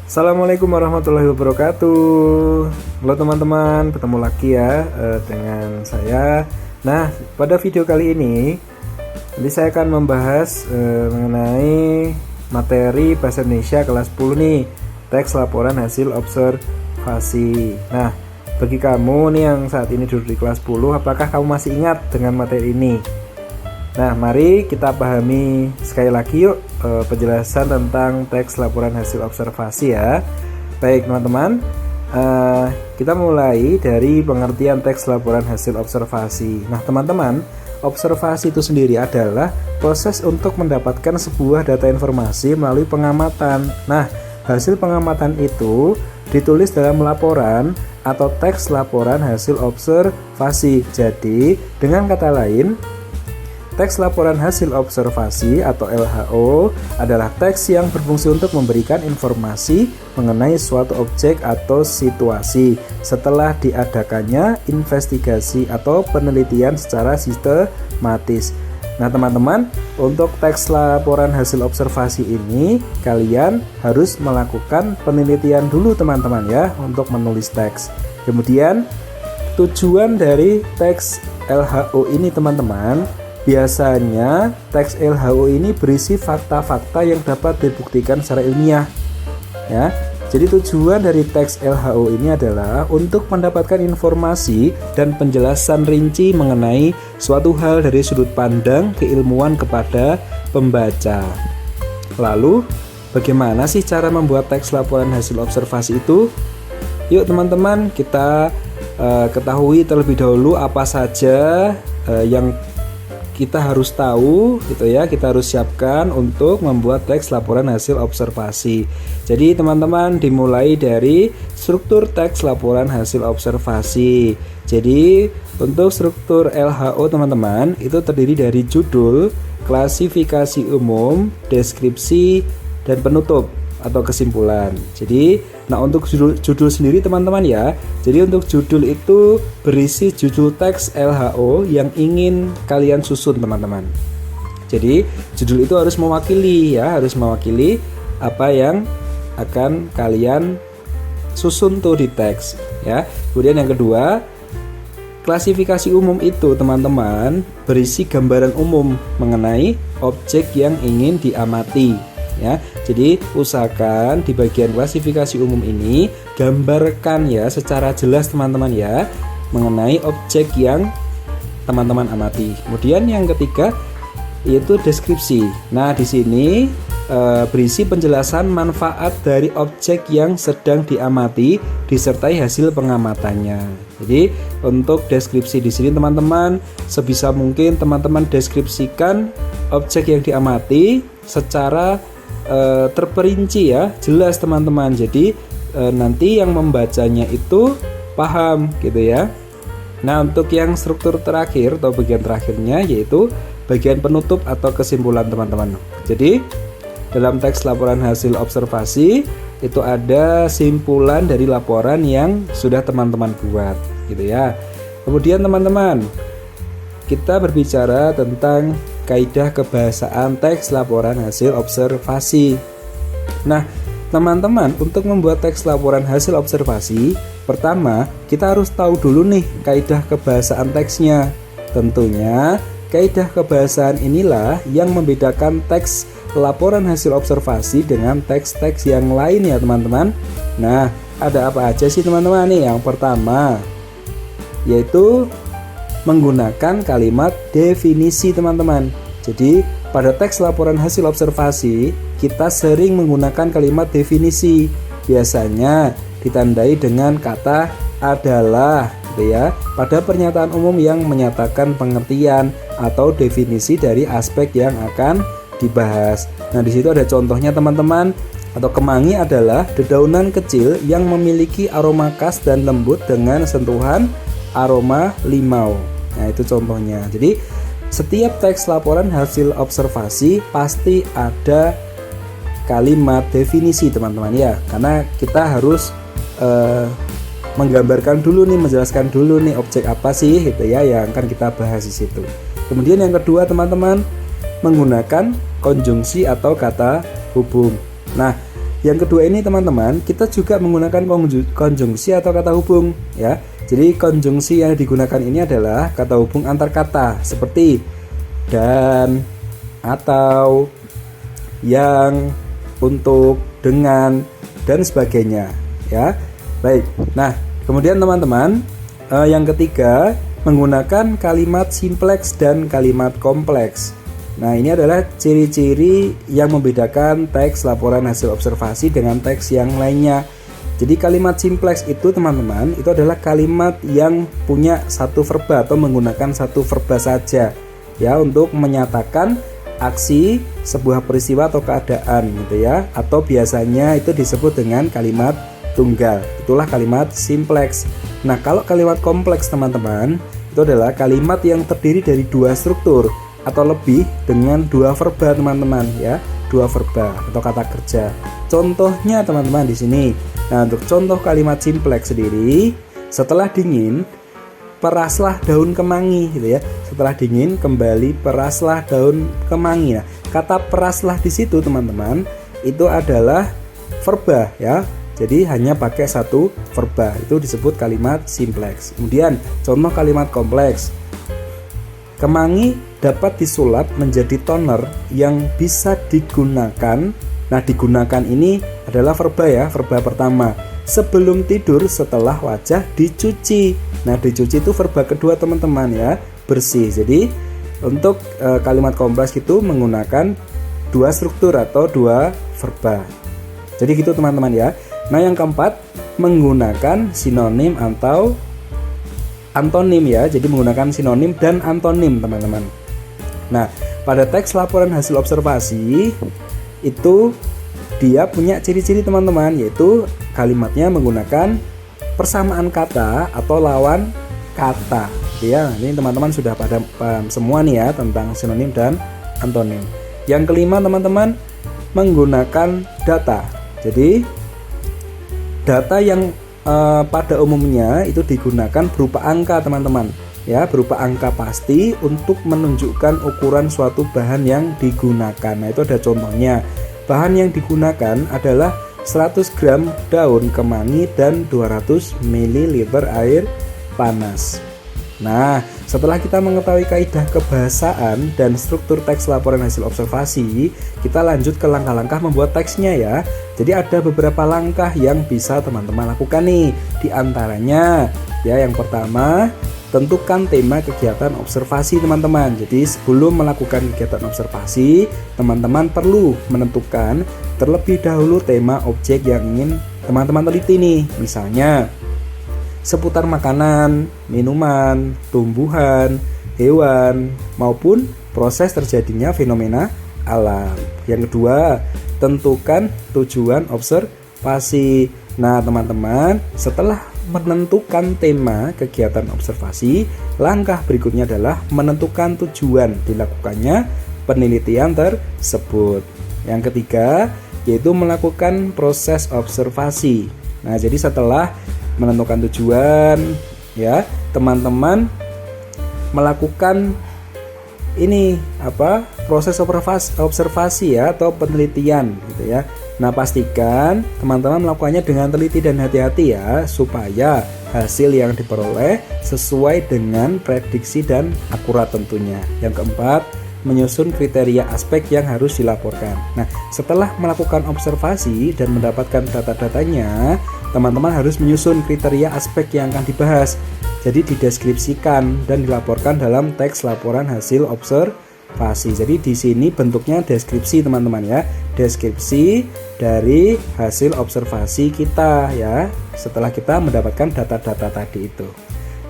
Assalamualaikum warahmatullahi wabarakatuh. Halo teman-teman, ketemu lagi ya dengan saya. Nah, pada video kali ini saya akan membahas mengenai materi Bahasa Indonesia kelas 10 nih, teks laporan hasil observasi. Nah, bagi kamu nih yang saat ini duduk di kelas 10, apakah kamu masih ingat dengan materi ini? Nah, mari kita pahami sekali lagi yuk penjelasan tentang teks laporan hasil observasi ya. Baik teman-teman, kita mulai dari pengertian teks laporan hasil observasi. Nah teman-teman, observasi itu sendiri adalah proses untuk mendapatkan sebuah data informasi melalui pengamatan. Nah, hasil pengamatan itu ditulis dalam laporan atau teks laporan hasil observasi. Jadi, dengan kata lain, teks laporan hasil observasi atau LHO adalah teks yang berfungsi untuk memberikan informasi mengenai suatu objek atau situasi setelah diadakannya investigasi atau penelitian secara sistematis. Nah teman-teman, untuk teks laporan hasil observasi ini kalian harus melakukan penelitian dulu teman-teman ya untuk menulis teks. Kemudian tujuan dari teks LHO ini teman-teman, biasanya teks LHO ini berisi fakta-fakta yang dapat dibuktikan secara ilmiah ya. Jadi tujuan dari teks LHO ini adalah untuk mendapatkan informasi dan penjelasan rinci mengenai suatu hal dari sudut pandang keilmuan kepada pembaca. Lalu, bagaimana sih cara membuat teks laporan hasil observasi itu? Yuk teman-teman, kita ketahui terlebih dahulu apa saja yang kita harus tahu gitu ya, kita harus siapkan untuk membuat teks laporan hasil observasi. Jadi teman-teman, dimulai dari struktur teks laporan hasil observasi. Jadi untuk struktur LHO teman-teman itu terdiri dari judul, klasifikasi umum, deskripsi, dan penutup atau kesimpulan. Jadi, nah untuk judul sendiri teman-teman ya. Jadi untuk judul itu berisi judul teks LHO yang ingin kalian susun teman-teman. Jadi judul itu harus mewakili ya, harus mewakili apa yang akan kalian susun tuh di teks ya. Kemudian yang kedua, klasifikasi umum itu teman-teman berisi gambaran umum mengenai objek yang ingin diamati. Ya, jadi usahakan di bagian klasifikasi umum ini gambarkan ya secara jelas teman-teman ya mengenai objek yang teman-teman amati. Kemudian yang ketiga yaitu deskripsi. Nah, di sini berisi penjelasan manfaat dari objek yang sedang diamati disertai hasil pengamatannya. Jadi untuk deskripsi di sini teman-teman sebisa mungkin teman-teman deskripsikan objek yang diamati secara terperinci ya, jelas teman-teman. Jadi nanti yang membacanya itu paham gitu ya. Nah, untuk yang struktur terakhir atau bagian terakhirnya yaitu bagian penutup atau kesimpulan teman-teman. Jadi dalam teks laporan hasil observasi itu ada simpulan dari laporan yang sudah teman-teman buat gitu ya. Kemudian teman-teman, kita berbicara tentang kaidah kebahasaan teks laporan hasil observasi. Nah, teman-teman, untuk membuat teks laporan hasil observasi, pertama kita harus tahu dulu nih kaidah kebahasaan teksnya. Tentunya, kaidah kebahasaan inilah yang membedakan teks laporan hasil observasi dengan teks-teks yang lain ya, teman-teman. Nah, ada apa aja sih teman-teman nih? Yang pertama yaitu menggunakan kalimat definisi teman-teman. Jadi pada teks laporan hasil observasi kita sering menggunakan kalimat definisi. Biasanya ditandai dengan kata adalah gitu ya. Pada pernyataan umum yang menyatakan pengertian atau definisi dari aspek yang akan dibahas. Nah, di situ ada contohnya teman-teman. Atau kemangi adalah dedaunan kecil yang memiliki aroma khas dan lembut dengan sentuhan aroma limau. Nah, itu contohnya. Jadi setiap teks laporan hasil observasi pasti ada kalimat definisi teman-teman ya, karena kita harus menggambarkan dulu nih, menjelaskan dulu nih objek apa sih gitu ya yang akan kita bahas di situ. Kemudian yang kedua teman-teman, menggunakan konjungsi atau kata hubung. Nah, yang kedua ini teman-teman, kita juga menggunakan konjungsi atau kata hubung ya. Jadi konjungsi yang digunakan ini adalah kata hubung antar kata seperti dan, atau, yang, untuk, dengan, dan sebagainya ya. Baik. Nah, kemudian teman-teman, yang ketiga menggunakan kalimat simpleks dan kalimat kompleks. Nah, ini adalah ciri-ciri yang membedakan teks laporan hasil observasi dengan teks yang lainnya. Jadi kalimat simpleks itu teman-teman, itu adalah kalimat yang punya satu verba atau menggunakan satu verba saja ya untuk menyatakan aksi sebuah peristiwa atau keadaan gitu ya, atau biasanya itu disebut dengan kalimat tunggal. Itulah kalimat simpleks. Nah, kalau kalimat kompleks teman-teman, itu adalah kalimat yang terdiri dari dua struktur atau lebih dengan dua verba teman-teman ya, dua verba atau kata kerja. Contohnya teman-teman di sini. Nah, untuk contoh kalimat simpleks sendiri, setelah dingin peraslah daun kemangi gitu ya. Setelah dingin kembali peraslah daun kemangi. Nah, kata peraslah di situ teman-teman itu adalah verba ya. Jadi hanya pakai satu verba, itu disebut kalimat simpleks. Kemudian contoh kalimat kompleks. Kemangi dapat disulap menjadi toner yang bisa digunakan. Nah, digunakan ini adalah verba ya, verba pertama. Sebelum tidur setelah wajah dicuci. Nah, dicuci itu verba kedua teman-teman ya, bersih. Jadi untuk kalimat kompleks itu menggunakan dua struktur atau dua verba. Jadi gitu teman-teman ya. Nah, yang keempat menggunakan sinonim atau antonim ya. Jadi menggunakan sinonim dan antonim teman-teman. Nah, pada teks laporan hasil observasi itu dia punya ciri-ciri teman-teman, yaitu kalimatnya menggunakan persamaan kata atau lawan kata ya. Ini teman-teman sudah pada paham semua nih ya tentang sinonim dan antonim. Yang kelima teman-teman menggunakan data. Jadi data yang pada umumnya itu digunakan berupa angka teman-teman ya, berupa angka pasti untuk menunjukkan ukuran suatu bahan yang digunakan. Nah, itu ada contohnya. Bahan yang digunakan adalah 100 gram daun kemangi dan 200 ml air panas. Nah, setelah kita mengetahui kaidah kebahasaan dan struktur teks laporan hasil observasi, kita lanjut ke langkah-langkah membuat teksnya ya. Jadi ada beberapa langkah yang bisa teman-teman lakukan nih. Di antaranya ya, yang pertama, tentukan tema kegiatan observasi teman-teman. Jadi sebelum melakukan kegiatan observasi, teman-teman perlu menentukan terlebih dahulu tema objek yang ingin teman-teman teliti nih. Misalnya seputar makanan, minuman, tumbuhan, hewan, maupun proses terjadinya fenomena alam. Yang kedua, tentukan tujuan observasi. Nah, teman-teman, setelah menentukan tema kegiatan observasi, langkah berikutnya adalah menentukan tujuan dilakukannya penelitian tersebut. Yang ketiga, yaitu melakukan proses observasi. Nah, jadi setelah menentukan tujuan ya, teman-teman melakukan ini proses observasi ya atau penelitian gitu ya. Nah, pastikan teman-teman melakukannya dengan teliti dan hati-hati ya, supaya hasil yang diperoleh sesuai dengan prediksi dan akurat tentunya. Yang keempat, menyusun kriteria aspek yang harus dilaporkan. Nah, setelah melakukan observasi dan mendapatkan data-datanya, teman-teman harus menyusun kriteria aspek yang akan dibahas. Jadi dideskripsikan dan dilaporkan dalam teks laporan hasil observasi. Jadi di sini bentuknya deskripsi teman-teman ya. Deskripsi dari hasil observasi kita ya, setelah kita mendapatkan data-data tadi itu.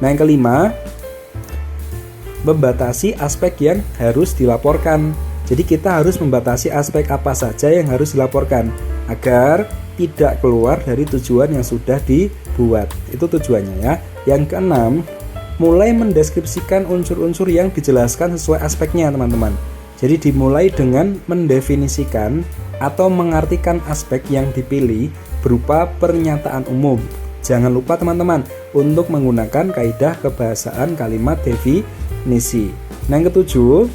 Nah, yang kelima, membatasi aspek yang harus dilaporkan. Jadi kita harus membatasi aspek apa saja yang harus dilaporkan agar tidak keluar dari tujuan yang sudah dibuat. Itu tujuannya ya. Yang keenam, mulai mendeskripsikan unsur-unsur yang dijelaskan sesuai aspeknya teman-teman. Jadi dimulai dengan mendefinisikan atau mengartikan aspek yang dipilih berupa pernyataan umum. Jangan lupa teman-teman untuk menggunakan kaidah kebahasaan kalimat definisi. Nah, yang ketujuh,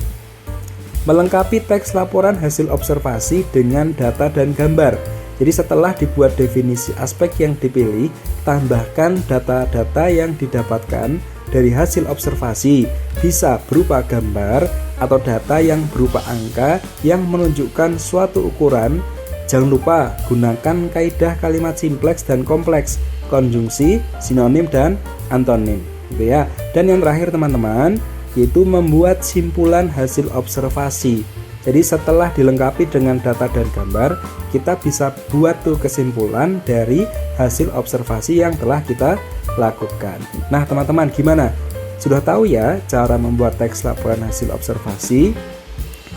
melengkapi teks laporan hasil observasi dengan data dan gambar. Jadi setelah dibuat definisi aspek yang dipilih, tambahkan data-data yang didapatkan dari hasil observasi, bisa berupa gambar atau data yang berupa angka yang menunjukkan suatu ukuran. Jangan lupa gunakan kaidah kalimat simpleks dan kompleks, konjungsi, sinonim, dan antonim, gitu ya. Dan yang terakhir teman-teman, yaitu membuat simpulan hasil observasi. Jadi setelah dilengkapi dengan data dan gambar, kita bisa buat tuh kesimpulan dari hasil observasi yang telah kita lakukan. Nah teman-teman, gimana? Sudah tahu ya cara membuat teks laporan hasil observasi?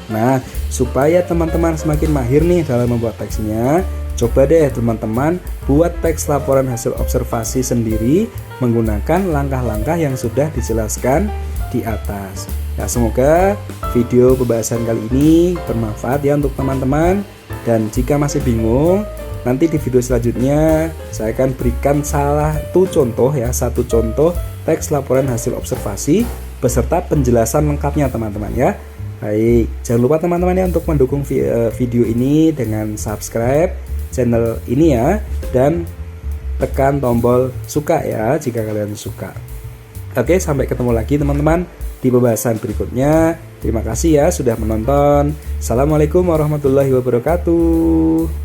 Nah, supaya teman-teman semakin mahir nih dalam membuat teksnya, coba deh teman-teman buat teks laporan hasil observasi sendiri menggunakan langkah-langkah yang sudah dijelaskan di atas. Nah, semoga video pembahasan kali ini bermanfaat ya untuk teman-teman. Dan jika masih bingung, nanti di video selanjutnya saya akan berikan satu contoh teks laporan hasil observasi beserta penjelasan lengkapnya teman-teman ya. Baik, jangan lupa teman-teman ya untuk mendukung video ini dengan subscribe channel ini ya, dan tekan tombol suka ya jika kalian suka. Oke, sampai ketemu lagi teman-teman di pembahasan berikutnya. Terima kasih ya sudah menonton. Assalamualaikum warahmatullahi wabarakatuh.